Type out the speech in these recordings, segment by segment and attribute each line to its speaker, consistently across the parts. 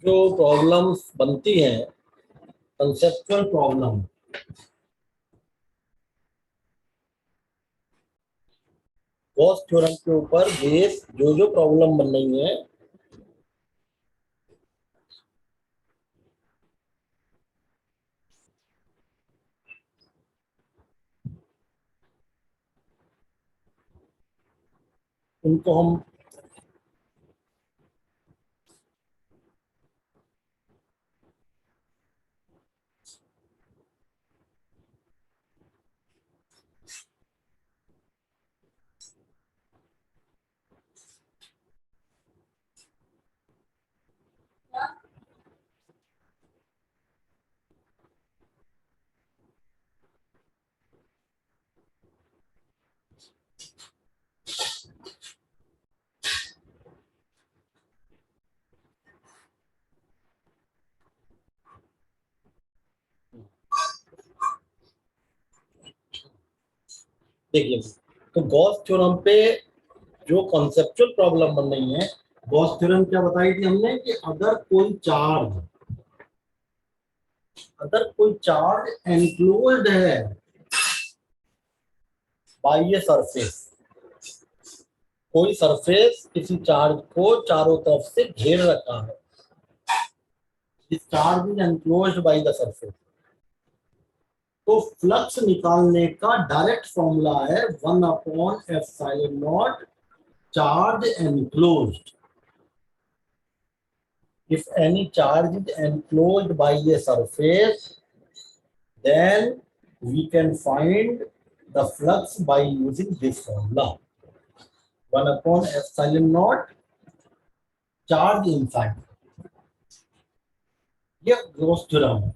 Speaker 1: जो प्रॉब्लम्स बनती हैं, कंसेप्चुअल प्रॉब्लम, गॉस थ्योरम के ऊपर बेस जो जो प्रॉब्लम बन रही है, उनको हम देखिए। तो गॉस थ्योरम पे जो कॉन्सेप्चुअल प्रॉब्लम बन रही है, गॉस थ्योरम क्या बताई थी हमने कि अगर कोई चार्ज एनक्लोज्ड है बाय ए सरफेस, कोई सरफेस किसी चार्ज को चारों तरफ से घेर रखा है, this charge is enclosed by the surface, तो फ्लक्स निकालने का डायरेक्ट फॉर्मूला है 1/ε0 charge enclosed. If any charge is enclosed by a surface, then we can find the flux by using this formula 1/ε0 charge inside। ये Gauss theorem है।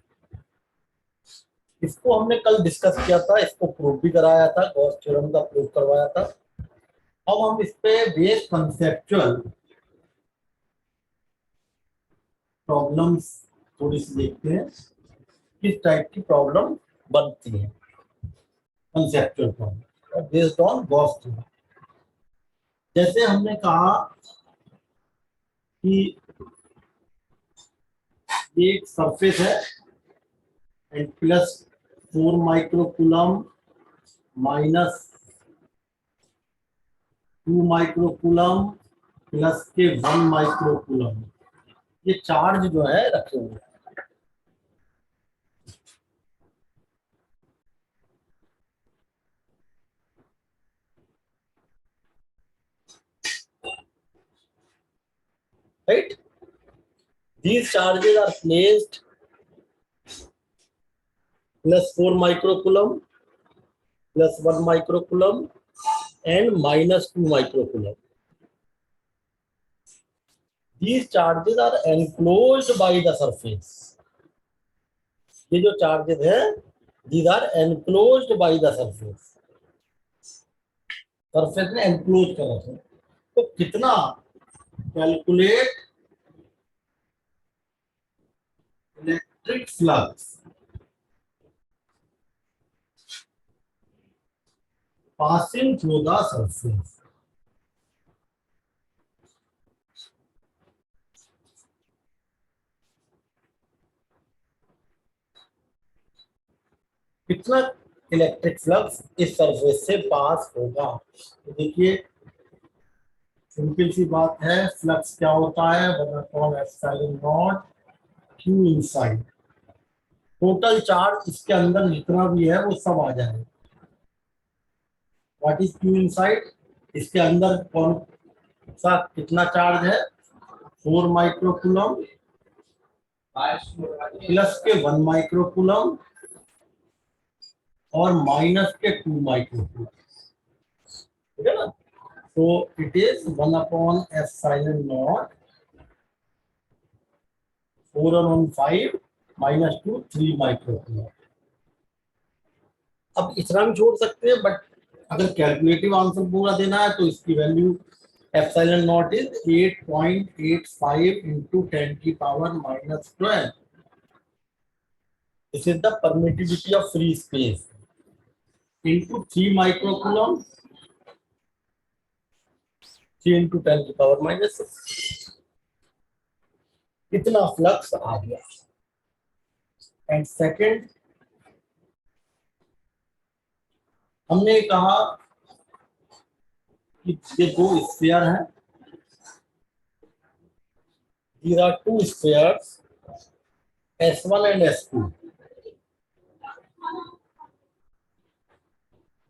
Speaker 1: इसको हमने कल discuss किया था, इसको प्रूफ भी कराया था, गॉस थ्योरम का प्रूफ करवाया था। अब हम इस पे बेस कंसेप्चुअल प्रॉब्लम्स थोड़ी सी देखते हैं, किस टाइप की प्रॉब्लम बनती है conceptual problem based on Gauss theorem. जैसे हमने कहा कि ये एक सरफेस है and plus 4 microcoulomb minus 2 microcoulomb plus के 1 माइक्रोकूलम, ये चार्ज जो है रखे हुए हैं। Right? These charges are placed plus 4 microcoulomb plus 1 microcoulomb and minus 2 microcoulomb. These charges are enclosed by the surface. ये जो charges है, these are enclosed by the surface. Surface ने enclose कर रखे। तो कितना calculate electric flux passing through the surface। कितना electric flux इस सरफेस से पास होगा। तो देखिए सिंपल सी बात है, फ्लक्स क्या होता है 1/ε0 क्यू इनसाइड। टोटल चार्ज इसके अंदर जितना भी है वो सब आ जाएगा। What is Q inside? इसके अंदर कौन सा कितना चार्ज है 4 माइक्रोकूलम प्लस के 1 माइक्रोकूलम और माइनस के 2 माइक्रोकूलम, ठीक है ना। तो इट इज 1/ε0 4 और 1 5 माइनस 2 3 माइक्रोकूलम। अब इतना भी छोड़ सकते हैं, बट अगर कैलकुलेटिव आंसर पूरा देना है तो इसकी वैल्यू ε0 इज 8.85 into 10 की power -12। This is the permittivity of free space into 3 microcoulomb 3 into 10 की पावर -6। कितना फ्लक्स आ गया। एंड सेकंड, हमने कहा कि ये दो स्फीयर हैं, these are two spheres S1 and S2.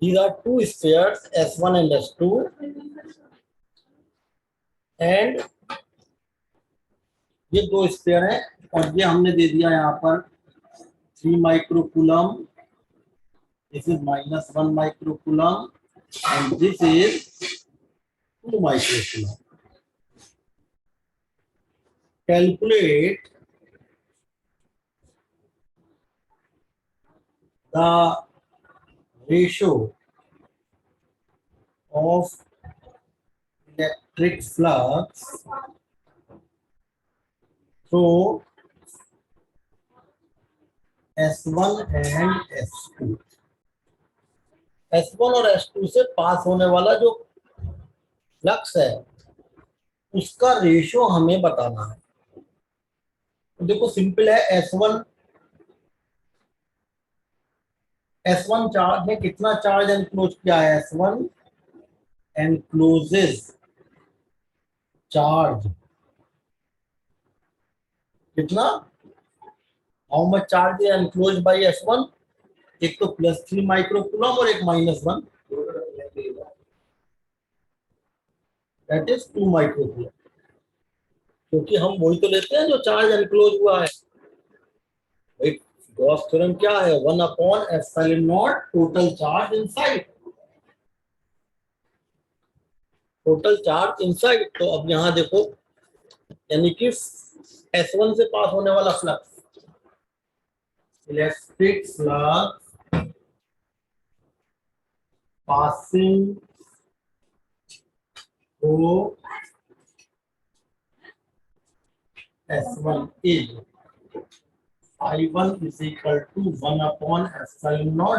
Speaker 1: These are two spheres S1 and S2, and ये दो स्फीयर हैं और ये हमने दे दिया यहाँ पर 3 microcoulomb, this is -1 microcoulomb and this is 2 microcoulomb. Calculate the ratio of electric flux through S1 and S2। S1 और S2 से पास होने वाला जो फ्लक्स है उसका रेशियो हमें बताना है। तो देखो सिंपल है, S1 चार्ज में कितना चार्ज एनक्लोज किया है, S1 एनक्लोजेस चार्ज कितना, how much charge enclose by S1, एक तो +3 माइक्रोकूलम और एक -1, दैट इज 2 माइक्रोकूलम, क्योंकि हम वही तो लेते हैं जो चार्ज एनक्लोज हुआ है। एक गॉस थ्योरम क्या है, 1/ε0 total charge inside, total charge inside. तो अब यहाँ देखो, यानी कि S1 से पास होने वाला flux, electric flux passing through S1 is I1 is equal to 1/ε0।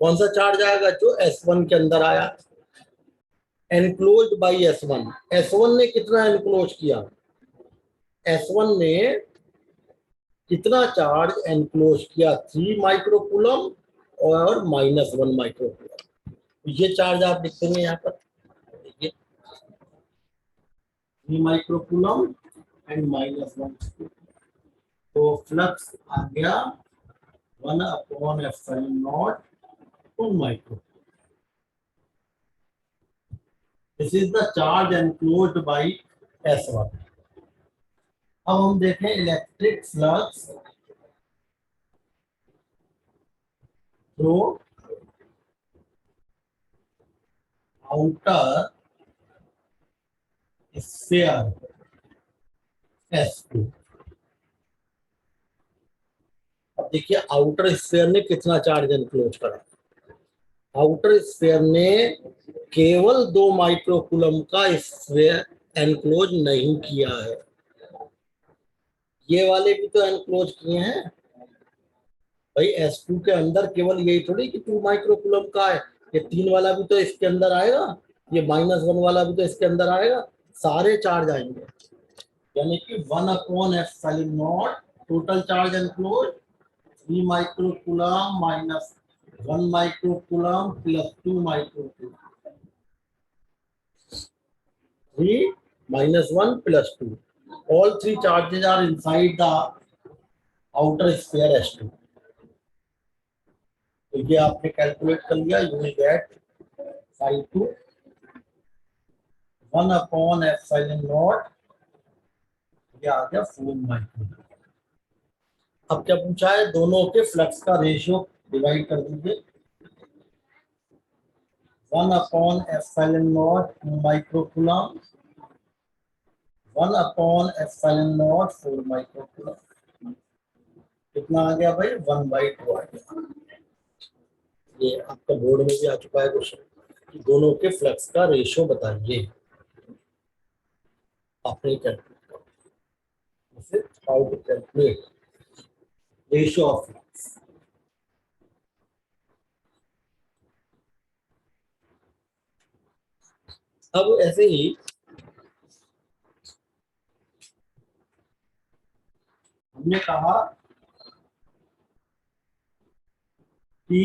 Speaker 1: कौन सा चार्ज आएगा, जो S1 के अंदर आया, एनक्लोज बाई S1। S1 ने कितना एनक्लोज किया, S1 ने कितना चार्ज एनक्लोज किया, 3 माइक्रोकूलम और -1 माइक्रोकूलम। ये चार्ज आप लिख देंगे यहाँ पर, देखिए 3 माइक्रोकूलम एंड -1। तो फ्लक्स आ गया 1/ε0 2 micro. This is the charge enclosed bye S1। अब हम देखें electric flux through outer sphere S2। अब देखिए आउटर स्फीयर ने कितना चार्ज एनक्लोज करा, आउटर स्फीयर ने केवल 2 माइक्रोकूलम का स्फीयर एनक्लोज नहीं किया है, ये वाले भी तो एनक्लोज किए हैं भाई। S2 के अंदर केवल यही थोड़ी कि 2 माइक्रोकूलम का है, ये 3 वाला भी तो इसके अंदर आएगा, ये -1 वाला भी तो इसके अंदर आएगा, सारे चार्ज आएंगे। यानी कि 1/ε0 total charge enclose 3 microcoulomb -1 microcoulomb +2 microcoulomb, 3 -1 +2, all three charges are inside the outer sphere S2। तो ये आपने कैलकुलेट कर लिया, यू विल गेट 5 1/ε0, ये आ गया 4 माइक्रो। अब क्या पूछा है, दोनों के फ्लक्स का रेशियो डिवाइड कर दीजिए, 1/ε0 2 माइक्रोकूलम, 1/ε0 4 माइक्रोकूलम, कितना आ गया भाई, 1/2 आ गया। ये आपका बोर्ड में भी आ चुका है क्वेश्चन कि दोनों के फ्लक्स का रेशियो बताइए, आपने कैलकुलेट करो, how to calculate ratio of flux. अब ऐसे ही हमने कहा कि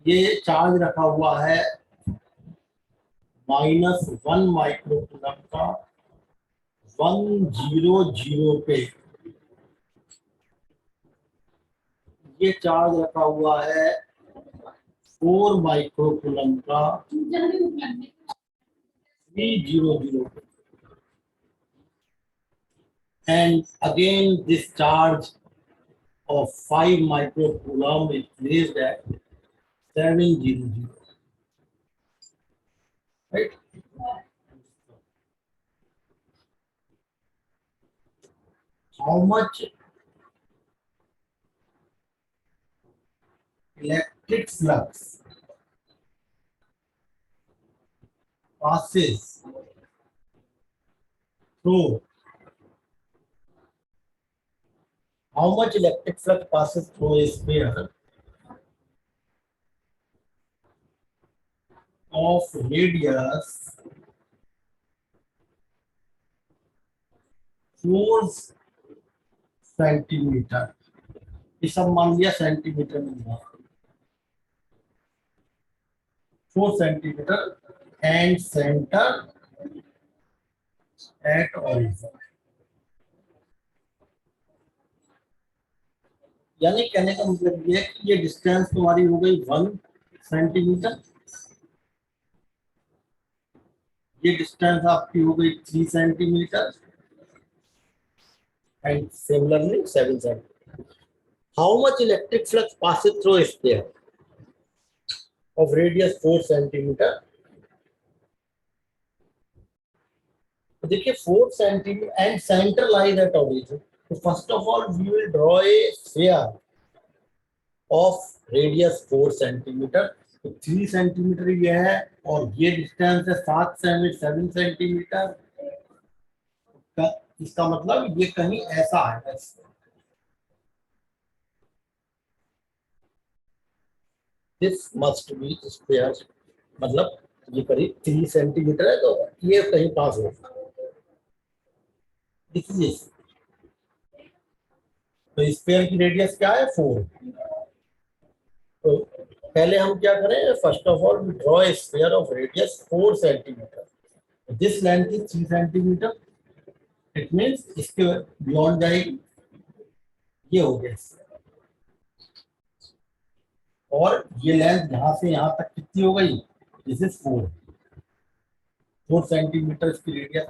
Speaker 1: ये चार्ज रखा हुआ है -1 माइक्रोकूलम का 100 पे, ये चार्ज रखा हुआ है 4 माइक्रोकूलम का 300 पे, and again this charge of 5 microcoulomb is placed at 700, right? How much electric flux passes through a sphere of radius 4 centimetre, ये सब मान लिया सेंटीमीटर में, 4 centimetre and centre at origin. यानी कहने का मतलब ये है कि ये डिस्टेंस तुम्हारी हो गई 1 सेंटीमीटर, ये डिस्टेंस आपकी हो गई 3 centimetre and similarly 7 centimetre. How much electric flux passes through a sphere of radius 4 centimetre? देखिए 4 centimetre and centre lies at origin. तो first of all we will draw a sphere of radius 4 centimetre. तो 3 centimetre ये है और ये distance है 7 centimetre. इसका मतलब ये कहीं ऐसा है, दिस मस्ट बी स्फीयर, मतलब ये करीब 3 सेंटीमीटर है, तो ये कहीं पास होगा। तो स्फीयर की रेडियस क्या है 4। तो पहले हम क्या करें, first of all we draw a sphere of radius 4 centimetre, this length is 3 centimetre, it means इसके बियॉन्ड जाएगी, ये हो गया। और ये लेंथ यहां से यहां तक कितनी हो गई, दिस इज 4 सेंटीमीटर की रेडियस।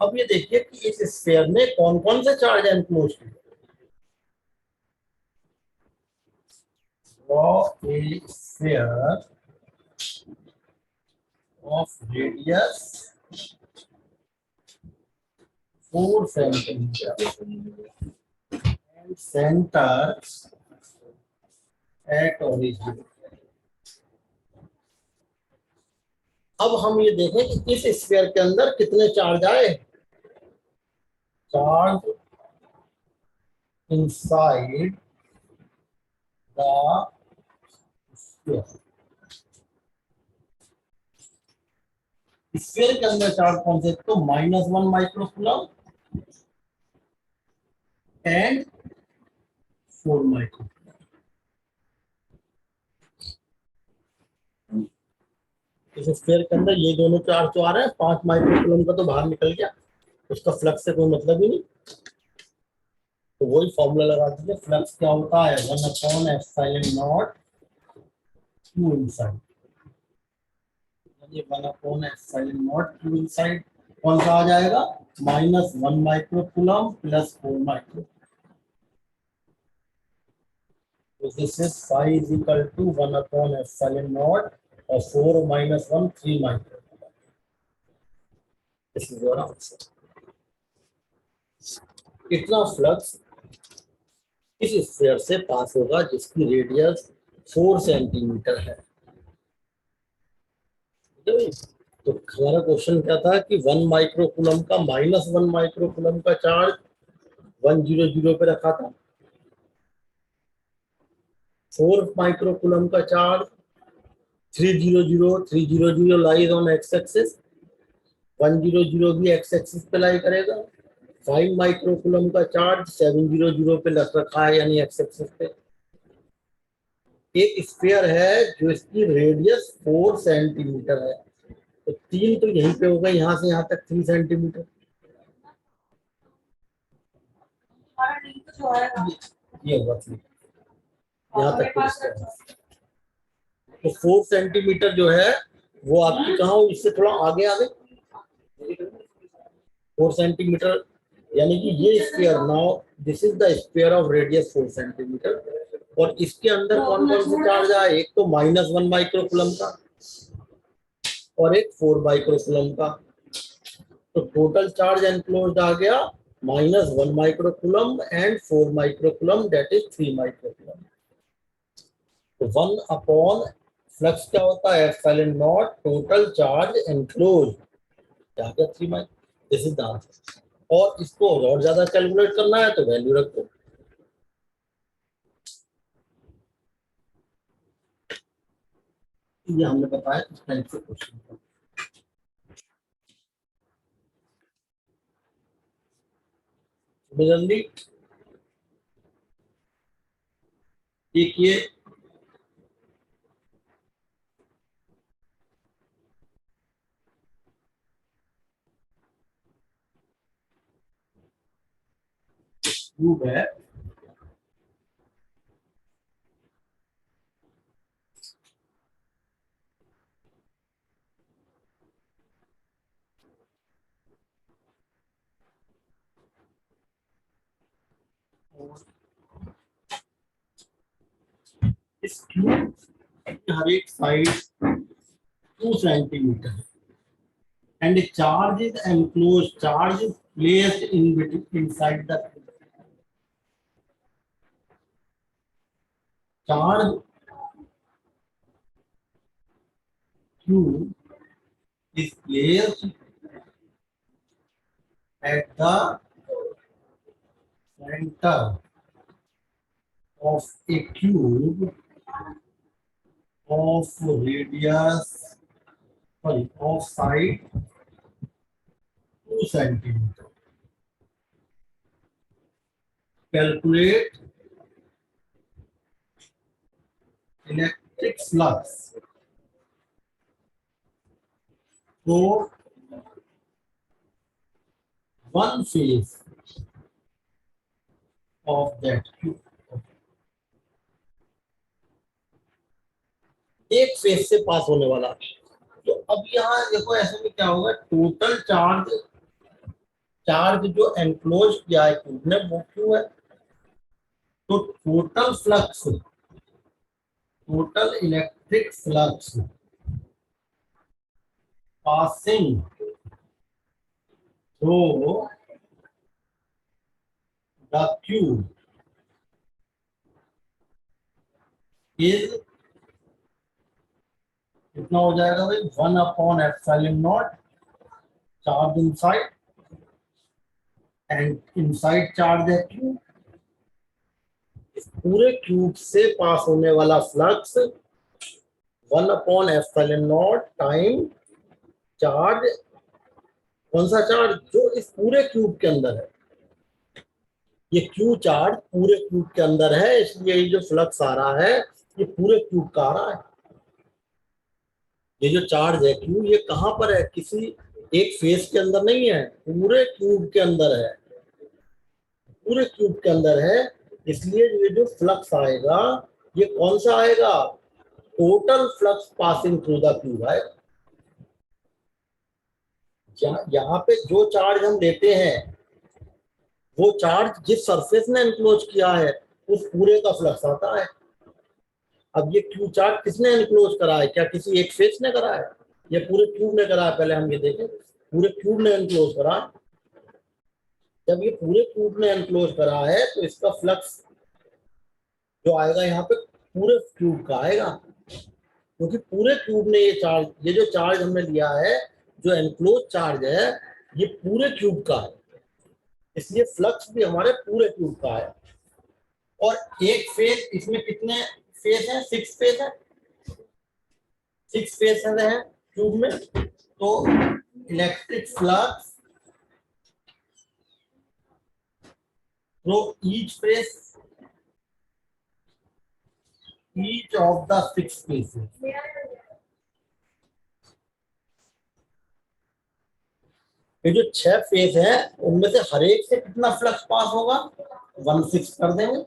Speaker 1: अब ये देखिए कि इस स्फीयर में कौन कौन से चार्ज एनक्लोज है। Draw a sphere of radius 4 centimeter and center at origin। अब हम ये देखें कि इस स्फीयर के अंदर कितने चार्ज आए। चार्ज इनसाइड द स्फीयर के अंदर चार्ज कौन से, तो -1 माइक्रोकूलम एंड 4 माइक्रोकूलम। इस स्फीयर के अंदर ये दोनों चार्ज तो आ रहे हैं, 5 माइक्रोकूलम का तो बाहर निकल गया, उसका फ्लक्स से कोई मतलब ही नहीं। तो वही फॉर्मूला लगा दीजिए, फ्लक्स क्या होता है 1/ε0 Q इनसाइड, यानी 1/ε0 Q इनसाइड कौन सा आ जाएगा, -1 माइक्रोकूलम प्लस 4 माइक्रो। तो this is phi is equal to 1/ε0 और 4 - 1 3 micro. This is your answer. इतना फ्लक्स इस स्फीयर से पास होगा जिसकी रेडियस 4 सेंटीमीटर है। तो हमारा क्वेश्चन क्या था कि 1 माइक्रोकूलम का -1 माइक्रोकूलम का चार्ज 100 पे रखा था, 4 माइक्रोकूलम का charge 300 lies on x axis 100 भी एक्स एक्सिस पे लाई करेगा। 5 माइक्रोकूलम का चार्ज 700 पे लग रखा है, यानी एक्स एक्सिस पे। एक स्फीयर है जो इसकी रेडियस 4 सेंटीमीटर है, तो 3 तो यहीं पे होगा, यहाँ से यहाँ तक 3 सेंटीमीटर। ये होगा 3, यहाँ तक तो 4 सेंटीमीटर जो है वो आपकी कहाँ हो, इससे थोड़ा आगे आगे 4 सेंटीमीटर, यानी कि ये sphere, now this is the sphere of radius 4 centimetre. और इसके अंदर कौन कौन से चार्ज आए, एक तो -1 माइक्रोकूलम का और एक 4 माइक्रोकूलम का। तो टोटल चार्ज एनक्लोज्ड आ गया -1 microcoulomb and 4 microcoulomb, that is 3 microcoulomb. तो 1 अपॉन फ्लक्स क्या होता है, epsilon not total charge enclosed, क्या गया 3 micro, this is the answer. और इसको और ज्यादा कैलकुलेट करना है तो वैल्यू रख दो। ये हमने बताया इस टाइप से क्वेश्चन। जल्दी देखिए, ट्यूब है, इस ट्यूब हर एक side 2 centimetre and a charge is enclosed, charge is placed in between inside the charge tube is placed at the center of a cube of radius, sorry, of side 2 centimeter. Calculate electric flux. So one phase of that cube, एक phase से पास होने वाला। तो अब यहाँ देखो ऐसे में क्या होगा, टोटल चार्ज, चार्ज जो एनक्लोज किया है क्यूब ने वो क्यों है, तो total flux, total electric flux passing through the cube is, कितना हो जाएगा भाई, 1 upon epsilon not charge inside, and inside charge है क्यूब। इस पूरे क्यूब से पास होने वाला flux 1 upon epsilon not time charge, कौन सा चार्ज, जो इस पूरे क्यूब के अंदर है। ये क्यू चार्ज पूरे क्यूब के अंदर है, इसलिए ये जो फ्लक्स आ रहा है ये पूरे क्यूब का आ रहा है। ये जो चार्ज है क्यू, ये कहां पर है, किसी एक फेस के अंदर नहीं है, पूरे क्यूब के अंदर है, पूरे क्यूब के अंदर है। इसलिए ये जो फ्लक्स आएगा ये कौन सा आएगा, total flux passing through the cube है। यहाँ पे जो चार्ज हम लेते हैं वो चार्ज जिस सरफेस ने एनक्लोज किया है उस पूरे का फ्लक्स आता है। अब ये क्यू चार्ज किसने एनक्लोज करा है, क्या किसी एक फेस ने करा है, ये पूरे क्यूब ने करा है। पहले हम ये देखें, पूरे क्यूब ने एनक्लोज करा है। जब ये पूरे क्यूब ने एनक्लोज करा है तो इसका फ्लक्स जो आएगा यहाँ पे पूरे क्यूब का आएगा, क्योंकि पूरे क्यूब ने ये चार्ज, ये जो चार्ज हमने लिया है जो एनक्लोज चार्ज है ये पूरे क्यूब का है, इसलिए फ्लक्स भी हमारे पूरे क्यूब का है। और एक फेज, इसमें कितने फेज है, 6 फेज है, 6 फेज हैं क्यूब में। तो electric flux through each of the 6 phases. ये जो 6 फेज है उनमें से हर एक से कितना फ्लक्स पास होगा, 1/6 कर देंगे,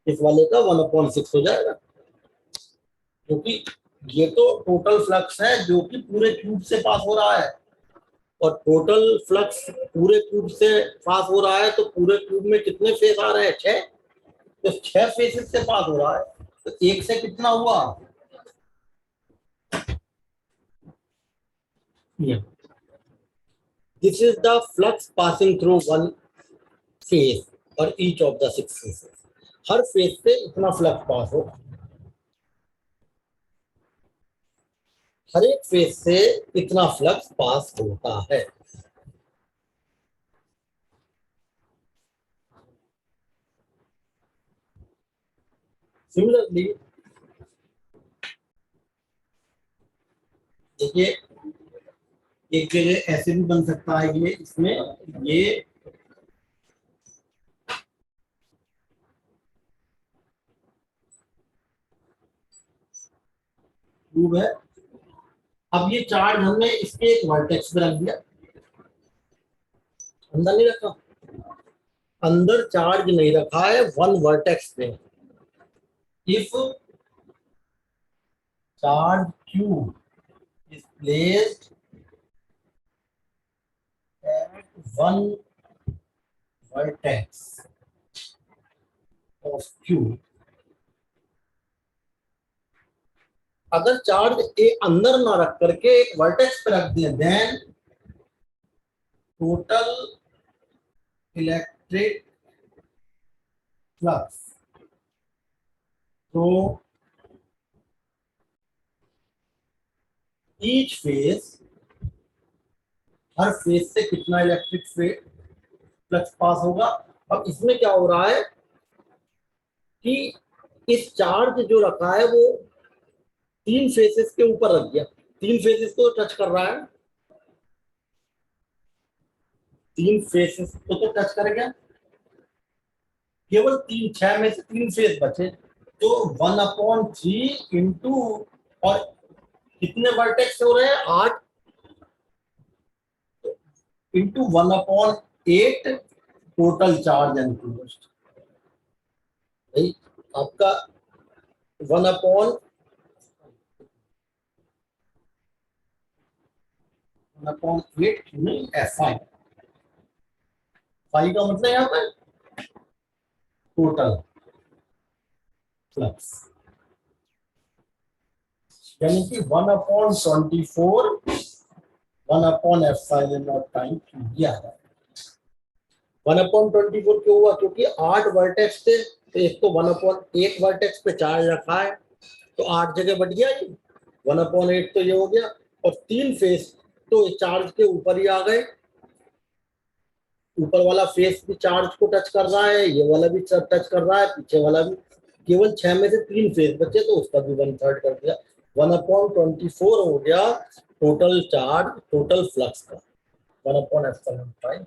Speaker 1: इस वाले का 1/6 हो जाएगा, क्योंकि ये तो टोटल फ्लक्स है जो कि पूरे ट्यूब से पास हो रहा है, और टोटल फ्लक्स पूरे ट्यूब से पास हो रहा है, तो पूरे ट्यूब में कितने फेज आ रहे हैं, 6, तो 6 फेजेस से पास हो रहा है, तो एक से कितना हुआ, this is the flux passing through one face और ईच ऑफ द 6 फेजेस, हर फेज से इतना फ्लक्स पास होगा, हर एक फेज से इतना फ्लक्स पास होता है। सिमिलरली देखिए एक जगह ऐसे भी बन सकता है, ये इसमें ये ट्यूब है, अब ये चार्ज हमने इसके एक वर्टेक्स पे रख दिया, अंदर नहीं रखा, अंदर चार्ज नहीं रखा है, वन वर्टेक्स पे, if charge Q is placed at one vertex of Q, अगर चार्ज ए अंदर ना रख करके एक वर्टेक्स पे रख दिया, देन टोटल इलेक्ट्रिक फ्लक्स तो ईच फेज, हर फेज से कितना इलेक्ट्रिक फ्लक्स पास होगा। अब इसमें क्या हो रहा है कि इस चार्ज जो रखा है वो 3 फेसेस के ऊपर रख दिया, 3 फेसेस को टच कर रहा है, 3 फेसेस को तो टच करेगा, केवल 3, 6 में से 3 फेस बचे, तो 1/3 इंटू, और कितने वर्टेक्स हो रहे हैं, 8, इंटू 1/8 टोटल चार्ज एनक्लोज्ड, भाई आपका 1/8 नहीं, Fi का मतलब यहाँ पर टोटल फ्लक्स, यानी कि 1/24 1/ε0 टाइम दिया है। 1/24 क्यों हुआ, क्योंकि 8 वर्टेक्स थे, तो एक तो 1/8 वर्टेक्स पे चार्ज रखा है, तो 8 जगह बढ़ गया, ये 1/8 तो ये हो गया, और 3 फेस तो चार्ज के ऊपर ही आ गए, ऊपर वाला फेस भी चार्ज को टच कर रहा है, ये वाला भी टच कर रहा है, पीछे वाला भी, केवल 6 में से 3 फेस बचे, तो उसका भी 1/3 कर दिया, 1/24 हो गया टोटल चार्ज, टोटल फ्लक्स का 1/ε5।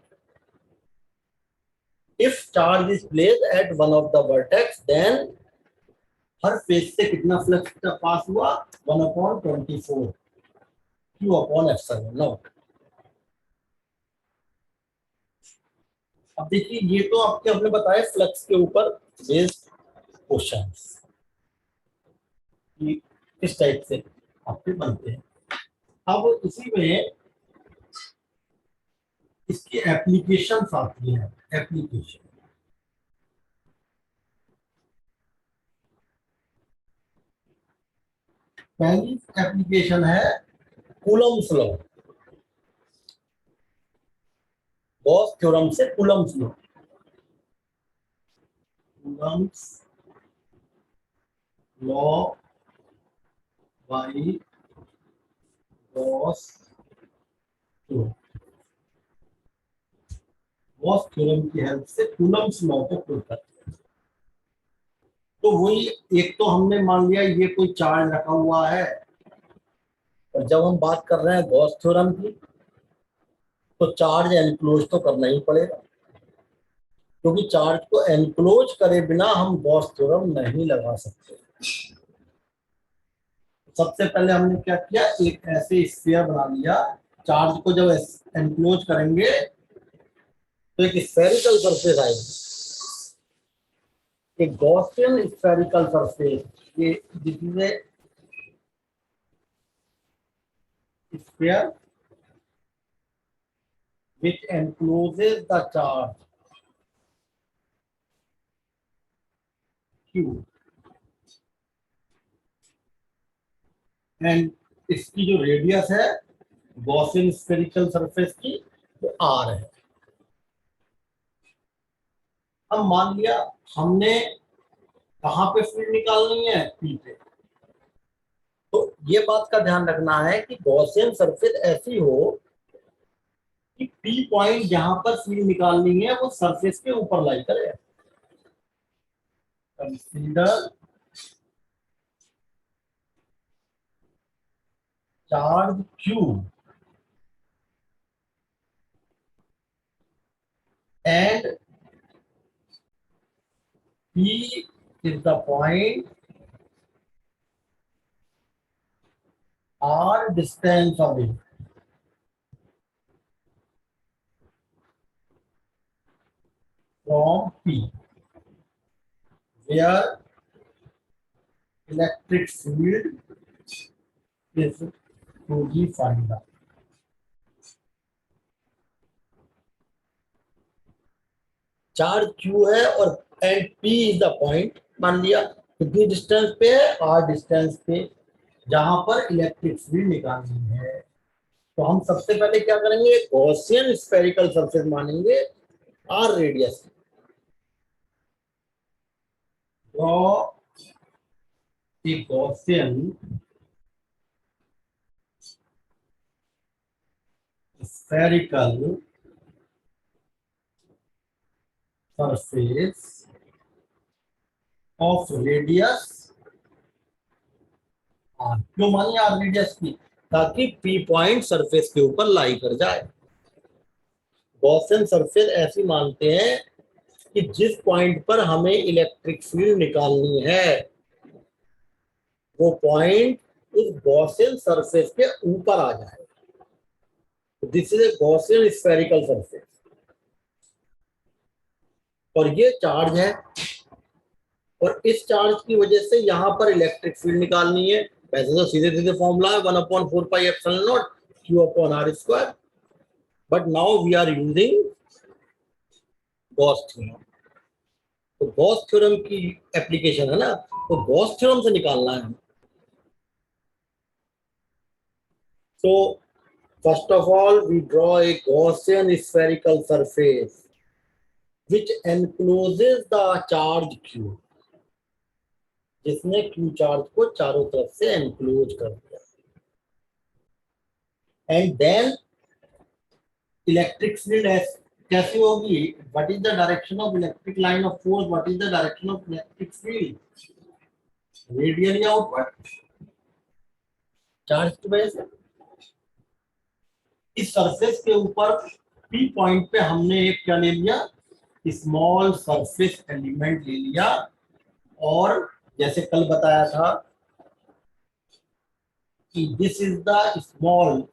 Speaker 1: If charge is placed at one of the vertex, then her face से कितना फ्लक्स पास हुआ, 1/24 Q/ε0। अब देखिए ये तो आपके हमने बताया फ्लक्स के ऊपर बेस्ड क्वेश्चंस, इस टाइप से आपके बनते हैं। अब इसी में इसकी एप्लीकेशंस आती हैं, एप्लीकेशन, पहली एप्लीकेशन है कूलम्ब्स लॉ, गॉस थ्योरम से Coulomb's law, Coulomb's law by Gauss theorem, Gauss theorem की हेल्प से कूलम्ब्स लॉ को प्रूव करते हैं। तो वही, एक तो हमने मान लिया ये कोई चार्ज रखा हुआ है, और जब हम बात कर रहे हैं गॉस थ्योरम की, तो चार्ज एनक्लोज तो करना ही पड़ेगा, क्योंकि चार्ज को एनक्लोज करे बिना हम गॉस थ्योरम नहीं लगा सकते। सबसे पहले हमने क्या किया, एक ऐसे स्फीयर बना लिया। चार्ज को जब एनक्लोज करेंगे तो एक स्फेरिकल सरफेस आएगी, एक गॉसियन स्फेरिकल सरफेस। ये this is a sphere which encloses the charge Q, and इसकी जो रेडियस है गॉसियन स्फेरिकल सरफेस की, वो R है। अब मान लिया हमने कहाँ पे फील्ड निकालनी है, P पे। तो ये बात का ध्यान रखना है कि गॉसियन सरफेस ऐसी हो कि P पॉइंट जहां पर फील्ड निकालनी है वो सरफेस के ऊपर लाई करे। Consider charge Q and P is the point R distance away from P, where electric field is to be find out. Charge Q है और and P is the point, मान लिया कितनी डिस्टेंस पे है, R डिस्टेंस पे, जहां पर इलेक्ट्रिक फील्ड निकालनी है। तो हम सबसे पहले क्या करेंगे, गॉसियन स्फेरिकल सरफेस मानेंगे R रेडियस। तो एक Gaussian spherical surface of radius R, क्यों मानिए R रेडियस की, ताकि P पॉइंट सरफेस के ऊपर लाई कर जाए। गॉसियन सरफेस ऐसी मानते हैं कि जिस पॉइंट पर हमें इलेक्ट्रिक फील्ड निकालनी है वो पॉइंट उस गॉसियन सरफेस के ऊपर आ जाए। This is a Gaussian spherical surface, और ये चार्ज है, और इस चार्ज की वजह से यहां पर इलेक्ट्रिक फील्ड निकालनी है। वैसे तो सीधे सीधे फॉर्मूला है 1/4πε0 Q/r², but now we are using Gauss theorem. तो गॉस थ्योरम की एप्लीकेशन है ना, तो गॉस थ्योरम से निकालना है। तो first of all we draw a Gaussian spherical surface which encloses the charge Q, जिसने Q चार्ज को चारों तरफ से एनक्लोज कर दिया। एंड देन इलेक्ट्रिक फील्ड कैसी होगी, what is the direction of electric line of force, what is the direction of electric field, radially outward, charge की वजह से। इस सरफेस के ऊपर P पॉइंट पे हमने एक क्या ले लिया, स्मॉल सरफेस एलिमेंट ले लिया, और जैसे कल बताया था कि दिस इज द स्मॉल,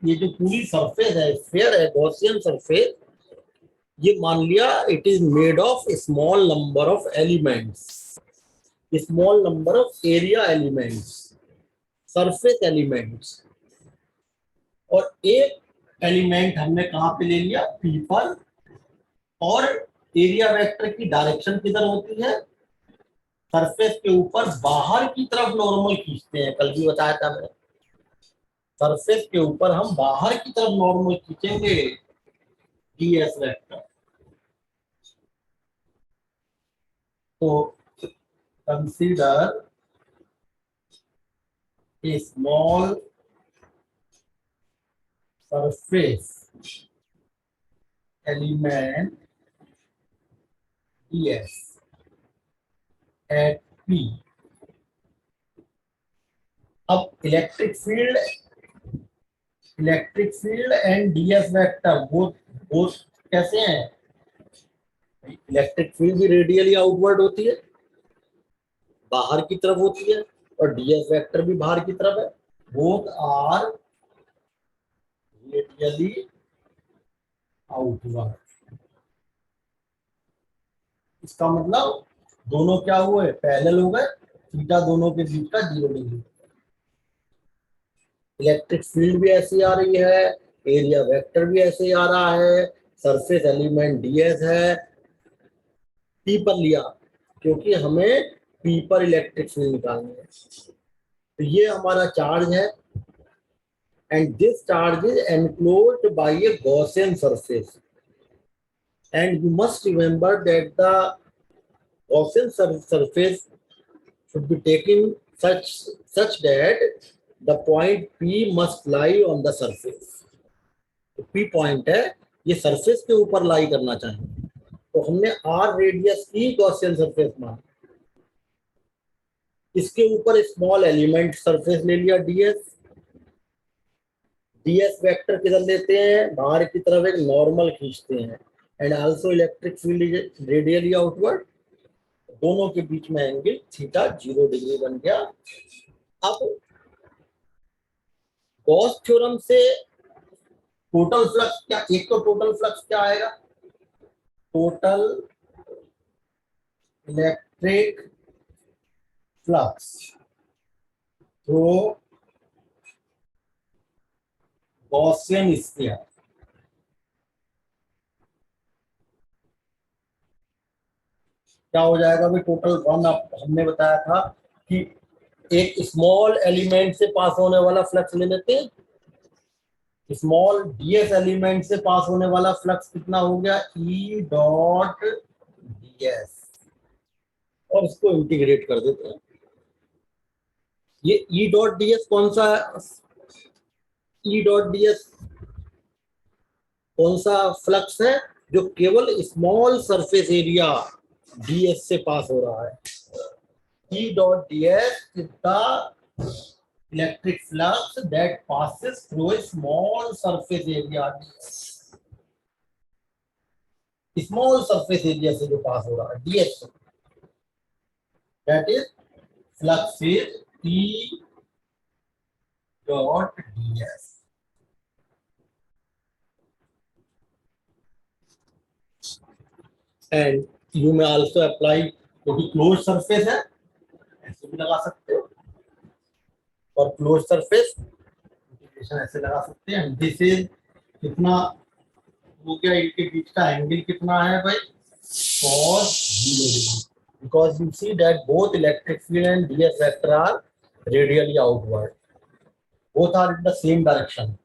Speaker 1: ये जो पूरी सरफेस है, स्फीयर है, गॉसियन सरफेस, ये मान लिया it is made of small number of elements, small number of area elements, surface elements. और एक एलिमेंट हमने कहां पे ले लिया, P पर, और एरिया वेक्टर की डायरेक्शन किधर होती है, सरफेस के ऊपर बाहर की तरफ नॉर्मल खींचते हैं, कल भी बताया था मैंने। सरफेस के ऊपर हम बाहर की तरफ नॉर्मल खींचेंगे, ds वेक्टर। तो consider a small surface element ds at P। अब electric field electric field and DS vector वो कैसे हैं? इलेक्ट्रिक फील्ड भी रेडियली आउटवर्ड होती है, बाहर की तरफ होती है, और डीएस वेक्टर भी बाहर की तरफ है। Both are radially outward. इसका मतलब दोनों क्या हुए? पैरेलल हो गए, थीटा दोनों के बीच का 0 डिग्री। इलेक्ट्रिक फील्ड भी ऐसी आ रही है, एरिया वेक्टर भी ऐसे ही आ रहा है, सरफेस एलिमेंट डीएस है। पी पर लिया क्योंकि हमें पी पर इलेक्ट्रिक फील्ड निकालनी है। तो ये हमारा चार्ज है, and this charge is enclosed bye A Gaussian surface, and you must remember that the Gaussian surface should be taken such that the point P must lie on the surface. तो P point है, ये surface के ऊपर लाई करना चाहिए। तो हमने R radius की गॉसियन सरफेस मानी, इसके ऊपर स्मॉल एलिमेंट सरफेस ले लिया ds। ds वेक्टर किधर लेते हैं? बाहर की तरफ एक नॉर्मल खींचते हैं, and also electric field is radially outward. दोनों के बीच में एंगल थीटा 0 डिग्री बन गया। अब गॉस थ्योरम से टोटल फ्लक्स क्या, एक तो टोटल फ्लक्स क्या आएगा? Total electric flux through Gaussian sphere. क्या हो जाएगा भाई? टोटल वन, हमने बताया था कि एक स्मॉल एलिमेंट से पास होने वाला फ्लक्स ले लेते हैं। स्मॉल डीएस एलिमेंट से पास होने वाला फ्लक्स कितना हो गया? ई डॉट डीएस, और इसको इंटीग्रेट कर देते हैं। ये ई डॉट डीएस कौन सा है? ई डॉट डीएस कौन सा फ्लक्स है? जो केवल स्मॉल सरफेस एरिया डीएस से पास हो रहा है। E dot DS is the electric flux that passes through a small surface area। Small surface area से जो पास हो रहा है DS, that is flux is E dot DS. And you में आल्सो अप्लाई, क्योंकि क्लोज सरफेस है, ऐसे भी लगा सकते हो, और क्लोज सरफेस इंटीग्रेशन ऐसे लगा सकते हैं। दिस इज कितना हो गया? इनके बीच का एंगल कितना है भाई? cos 0 degree, because you see that both electric field and ds vector are radially outward, both are in the same direction।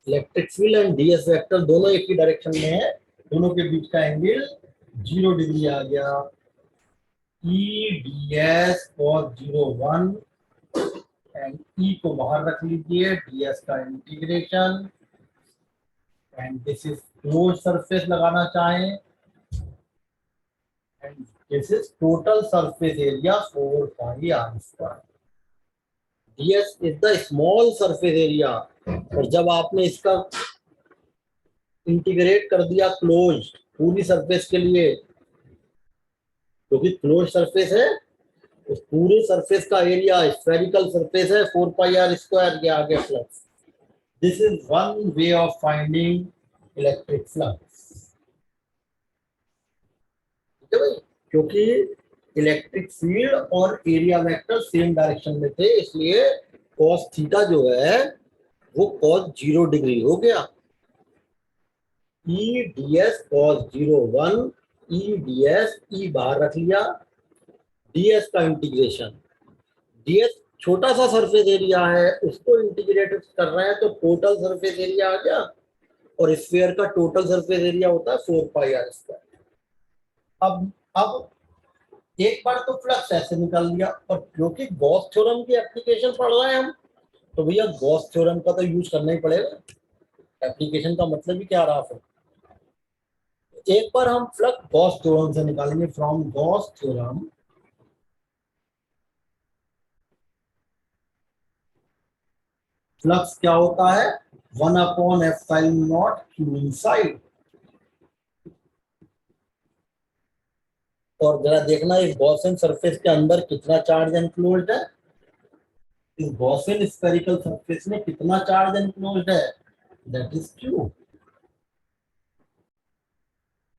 Speaker 1: Electric field and DS vector दोनों एक ही डायरेक्शन में है, दोनों के बीच का एंगल 0 डिग्री आ गया। E D S cos 0 1, and E को बाहर रख लीजिए, डीएस का integration, and this is close surface लगाना चाहें, and this is total surface area 4 pi R square. DS is the small surface area, और जब आपने इसका इंटीग्रेट कर दिया क्लोज पूरी सरफेस के लिए, क्योंकि क्लोज सरफेस है, उस पूरे सरफेस का एरिया स्फेरिकल सरफेस है 4 पाई आर स्क्वायर के आगे flux. This is one way of finding electric flux. ठीक है भाई, क्योंकि इलेक्ट्रिक फील्ड और एरिया वेक्टर सेम डायरेक्शन में थे, इसलिए cos थीटा जो है वो cos 0 डिग्री हो गया। E D S cos 0 1, E D S, E बाहर रख लिया, डीएस का इंटीग्रेशन, डीएस छोटा सा सरफेस एरिया है, उसको इंटीग्रेट कर रहे हैं तो टोटल सरफेस एरिया आ गया, और स्फीयर का टोटल सरफेस एरिया होता है 4 पाई आर स्क्वायर। अब एक बार तो फ्लक्स ऐसे निकाल लिया, और क्योंकि गॉस थ्योरम की एप्लीकेशन पढ़ रहे हैं हम, तो भैया गॉस थ्योरम का तो यूज करना ही पड़ेगा। एप्लीकेशन का मतलब ही क्या रहा? फिर एक बार हम फ्लक्स गॉस थ्योरम से निकालेंगे, फ्रॉम गॉस थ्योरम फ्लक्स क्या होता है 1/एप्सिलॉन नॉट क्यू इनसाइड। और जरा देखना इस गॉसियन सरफेस के अंदर कितना चार्ज एनक्लोज्ड है, इस गॉसियन स्फेरिकल सरफेस में कितना चार्ज एनक्लोज्ड है, दैट इज क्यू।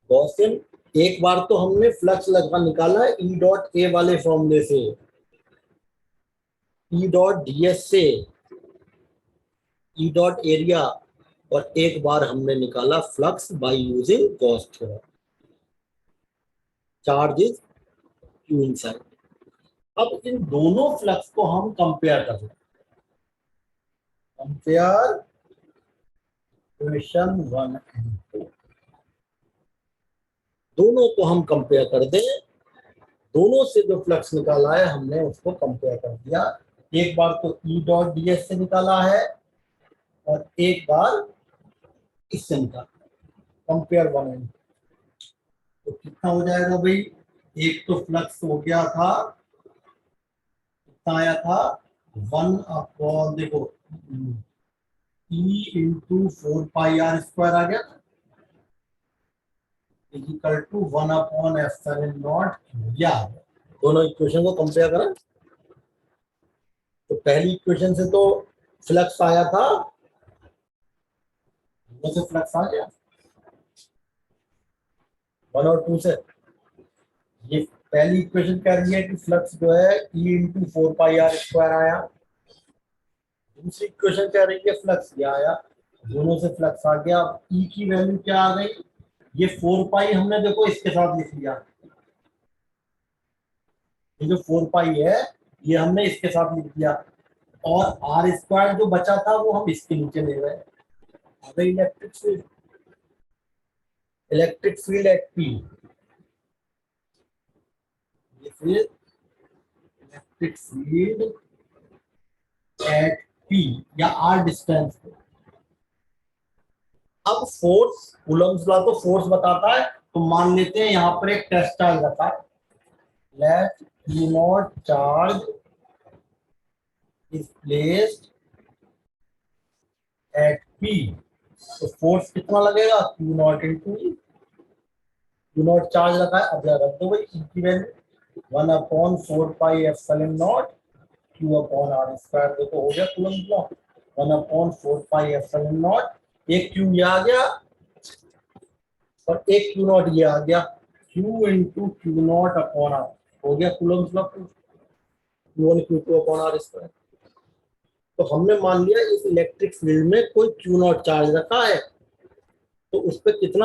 Speaker 1: गॉसियन एक बार तो हमने फ्लक्स लगा निकाला है ई डॉट ए वाले फॉर्मूले से, ई डॉट डीएस से, ई डॉट एरिया, और एक बार हमने निकाला flux by using Gauss theorem, charge is Q inside. अब इन दोनों फ्लक्स को हम कंपेयर कर सकते हैं, कंपेयर इक्वेशन 1 एंड 2, दोनों को हम कंपेयर कर दें, दोनों से जो फ्लक्स निकाला है हमने उसको कंपेयर कर दिया, एक बार तो ई डॉट डीएस से निकाला है और एक बार इससे निकाला, कंपेयर 1 एंड 2, तो कितना हो जाएगा भाई, एक तो फ्लक्स हो गया था, कितना आया था 1 अपॉन, देखो ई इंटू 4 पाई r स्क्वायर आ गया, इक्वल टू 1/एप्सिलॉन नॉट क्यू, या दोनों इक्वेशन को कंपेयर करें तो पहली इक्वेशन से तो फ्लक्स आया था, दोनों से फ्लक्स आ गया 1 और 2 से, ये पहली इक्वेशन कह रही है कि फ्लक्स जो है ई इंटू 4 पाई r स्क्वायर आया, दूसरी इक्वेशन कह रही है फ्लक्स ये आया, दोनों से फ्लक्स आ गया। ई की वैल्यू क्या आ गई, ये 4 पाई हमने देखो इसके साथ लिख लिया, ये जो 4 पाई है ये हमने इसके साथ लिख दिया, और r स्क्वायर जो बचा था वो हम इसके नीचे ले गए। अब इलेक्ट्रिक फील्ड एट पी, ये फिर इलेक्ट्रिक फील्ड एट पी या आर डिस्टेंस पे। अब फोर्स, कूलम्ब्स लॉ तो फोर्स बताता है, तो मान लेते हैं यहाँ पर एक टेस्ट चार्ज रखा है, let Q naught charge is placed at P, तो फोर्स कितना लगेगा Q naught into E, Q naught charge रखा है, अब रख दो भाई ई की value 1/4 pi epsilon naught Q upon R square, देखो हो गया Coulomb's law 1/4 pi epsilon naught, एक Q ये आ गया और एक Q नॉट ये आ गया, Q into Q naught upon R, हो गया Coulomb's law Q1 Q2 upon R square. तो हमने मान लिया इस इलेक्ट्रिक फील्ड में कोई Q नॉट चार्ज रखा है, तो उस पर कितना